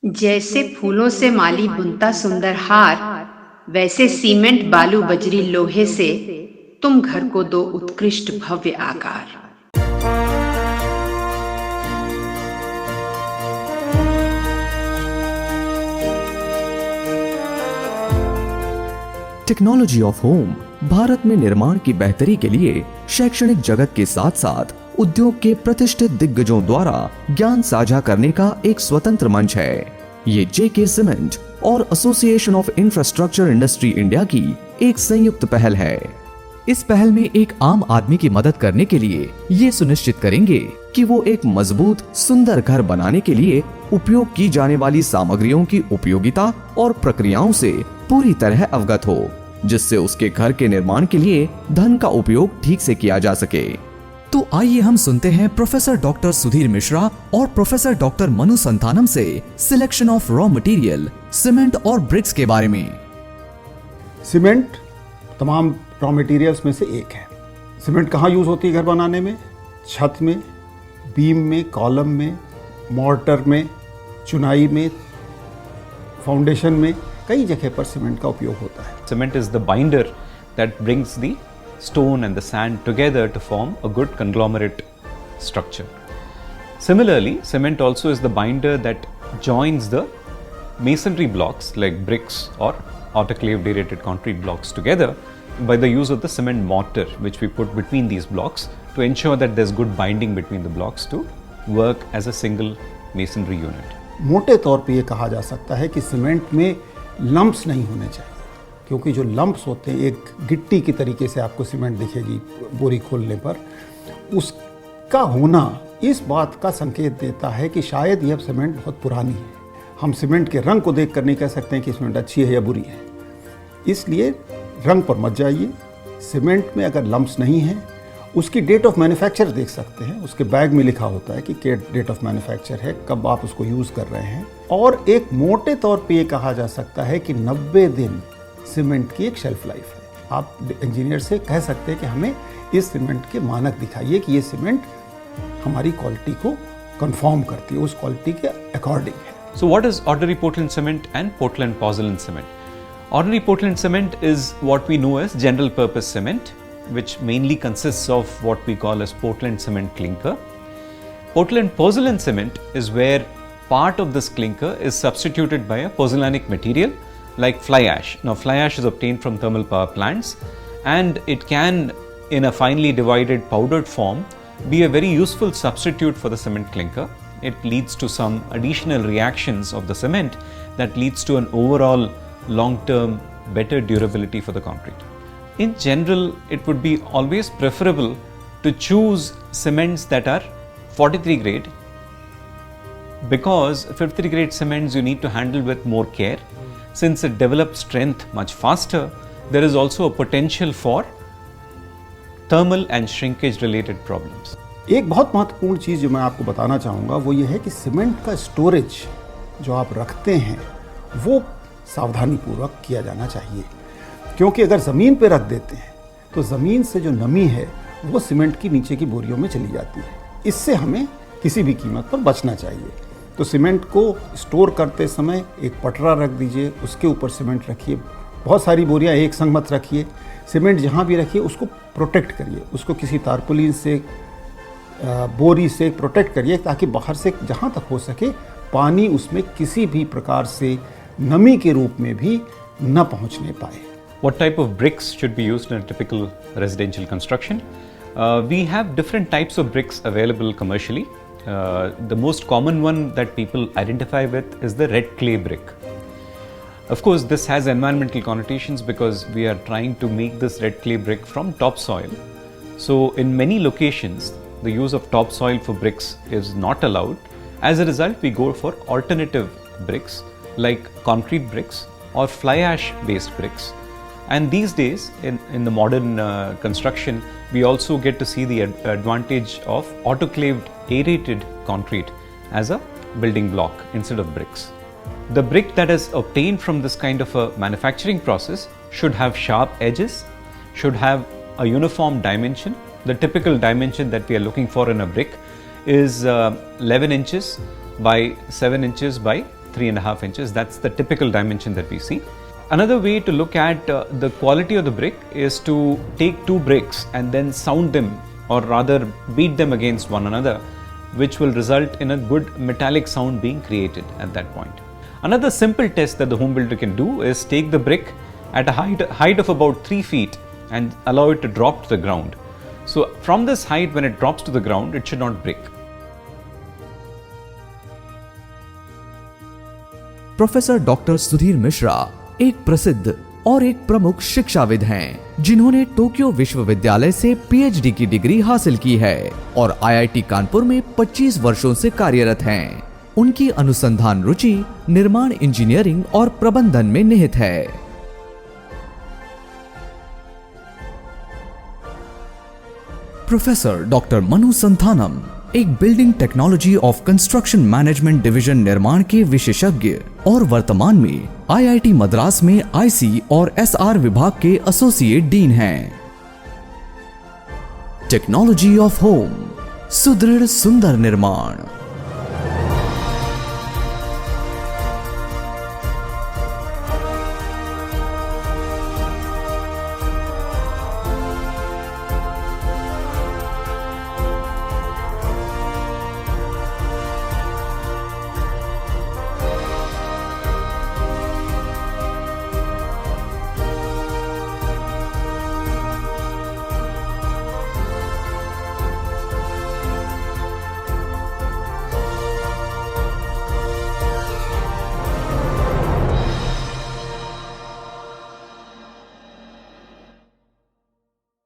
जैसे फूलों से माली बुनता सुंदर हार, वैसे सीमेंट बालू बजरी लोहे से तुम घर को दो उत्कृष्ट भव्य आकार। टेक्नोलॉजी ऑफ होम भारत में निर्माण की बेहतरी के लिए शैक्षणिक जगत के साथ साथ उद्योग के प्रतिष्ठित दिग्गजों द्वारा ज्ञान साझा करने का एक स्वतंत्र मंच है। ये जेके सीमेंट और association of infrastructure industry India की एक संयुक्त पहल है। इस पहल में एक आम आदमी की मदद करने के लिए ये सुनिश्चित करेंगे कि वो एक मजबूत सुंदर घर बनाने के लिए उपयोग की जाने वाली सामग्रियों की उपयोगिता और प्रक्रियाओं से पूरी तरह अवगत हो, जिससे उसके घर के निर्माण के लिए धन का उपयोग ठीक से किया जा सके। तो आइए हम सुनते हैं प्रोफेसर डॉक्टर सुधीर मिश्रा और प्रोफेसर डॉक्टर मनु संतानम से selection of raw material cement और ब्रिक्स के बारे में। सीमेंट तमाम रॉ मटेरियल्स में से एक है। सीमेंट कहाँ यूज़ होती है घर बनाने में? छत में, बीम में, कॉलम में, मॉर्टर में, चुनाई में, फाउंडेशन में, कई जगह पर सीमेंट का उपयोग होता है। Cement is the binder that brings the stone and the sand together to form a good conglomerate structure. Similarly, cement also is the binder that joins the masonry blocks like bricks or autoclaved aerated concrete blocks together by the use of the cement mortar which we put between these blocks to ensure that there's good binding between the blocks to work as a single masonry unit. मोटे तौर पे ये कहा जा सकता है कि cement में लम्प्स नहीं होने चाहिए, क्योंकि जो लम्प्स होते हैं एक गिट्टी की तरीके से आपको सीमेंट दिखेगी बोरी खोलने पर, उसका होना इस बात का संकेत देता है कि शायद यह सीमेंट बहुत पुरानी है। हम सीमेंट के रंग को देख कर नहीं कह सकते हैं कि सीमेंट अच्छी है या बुरी है, इसलिए रंग पर मत जाइए। सीमेंट में अगर लम्प्स नहीं है, उसकी डेट ऑफ मैन्युफैक्चर देख सकते हैं, उसके बैग में लिखा होता है कि डेट ऑफ मैन्युफैक्चर है, कब आप उसको यूज़ कर रहे हैं। और एक मोटे तौर पे ये कहा जा सकता है कि 90 दिन सीमेंट की एक शेल्फ लाइफ है। आप इंजीनियर से कह सकते हैं कि हमें इस सीमेंट के मानक दिखाइए कि ये सीमेंट हमारी क्वालिटी को कंफर्म करती है, उस क्वालिटी के अकॉर्डिंग है। So what is ordinary Portland cement and Portland pozzolan cement? Ordinary Portland cement is what we know as general purpose cement, which mainly consists of what we call as Portland cement clinker. Portland pozzolan cement is where part of this clinker is substituted by a pozzolanic material like fly ash. Now fly ash is obtained from thermal power plants and it can, in a finely divided powdered form, be a very useful substitute for the cement clinker. It leads to some additional reactions of the cement that leads to an overall long-term better durability for the concrete. In general, it would be always preferable to choose cements that are 43 grade, because 53 grade cements you need to handle with more care. Since it develops strength much faster, there is also a potential for thermal and shrinkage related problems. एक बहुत महत्वपूर्ण चीज़ जो मैं आपको बताना चाहूँगा वो ये है कि सीमेंट का स्टोरेज जो आप रखते हैं वो सावधानीपूर्वक किया जाना चाहिए, क्योंकि अगर ज़मीन पे रख देते हैं तो ज़मीन से जो नमी है वो सीमेंट की नीचे की बोरियों में चली जाती है। इससे हमें किसी भी कीमत पर बचना चाहिए। तो सीमेंट को स्टोर करते समय एक पटरा रख दीजिए, उसके ऊपर सीमेंट रखिए, बहुत सारी बोरियां एक संग मत रखिए। सीमेंट जहाँ भी रखिए उसको प्रोटेक्ट करिए, उसको किसी तारपुलिन से बोरी से प्रोटेक्ट करिए ताकि बाहर से जहाँ तक हो सके पानी उसमें किसी भी प्रकार से नमी के रूप में भी न पहुँचने पाए। What type of bricks should be used in a typical residential construction? We have different types of bricks available commercially. The most common one that people identify with is the red clay brick. Of course, this has environmental connotations because we are trying to make this red clay brick from topsoil. So, in many locations, the use of topsoil for bricks is not allowed. As a result, we go for alternative bricks like concrete bricks or fly ash based bricks. And these days, in the modern construction, we also get to see the advantage of autoclaved aerated concrete as a building block instead of bricks. The brick that is obtained from this kind of a manufacturing process should have sharp edges, should have a uniform dimension. The typical dimension that we are looking for in a brick is 11 inches by 7 inches by 3.5 inches. That's the typical dimension that we see. Another way to look at the quality of the brick is to take two bricks and then sound them, or rather beat them against one another, which will result in a good metallic sound being created at that point. Another simple test that the home builder can do is take the brick at a height of about 3 feet and allow it to drop to the ground. So from this height, when it drops to the ground, it should not break. Professor doctor Sudhir Mishra एक प्रसिद्ध और एक प्रमुख शिक्षाविद हैं, जिन्होंने Tokyo विश्वविद्यालय से पीएचडी की डिग्री हासिल की है और आईआईटी कानपुर में 25 वर्षों से कार्यरत हैं। उनकी अनुसंधान रुचि निर्माण इंजीनियरिंग और प्रबंधन में निहित है। प्रोफेसर डॉक्टर मनु संथानम एक building technology of construction management division निर्माण के विशेषज्ञ और वर्तमान में आईआईटी मद्रास में आईसी और एसआर विभाग के एसोसिएट डीन हैं। टेक्नोलॉजी ऑफ होम, सुदृढ़ सुंदर निर्माण।